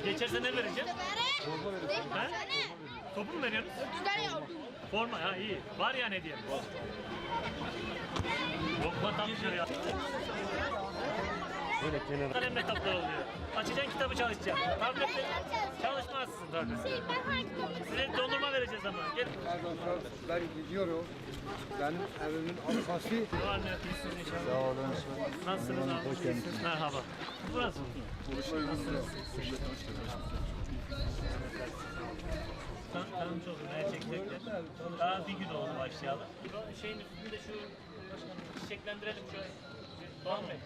Geçerse ne vereceğim? Ha? Topu mu veriyorsunuz? Forma ha iyi. Var yani hediye. Yok vatandaşlar ya. Böyle kenara. Kalemle kaplar oluyor. Açacaksın kitabı çalışacaksın. Tabletle çalışmazsın tabii. Size dondurma vereceğiz ama. Gel. Arkadaşlar ben gidiyorum. Benim evimin arkası. Var ne yapıyorsunuz inşallah? Sağ olun. Nasılsınız abi? Hoş geldiniz. Merhaba. Burası mı? Tanımcı oldu. Ne çekecekler? Daha bir gün oldu başlayalım. Şeyin üstünde şu çiçeklendirelim şöyle. Doğan Bey.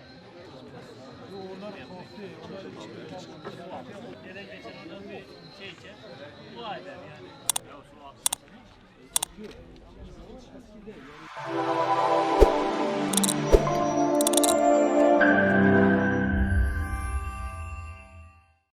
Gelen geçen oradan bir şey içer. Bu aylar yani. Ya su atmışsın.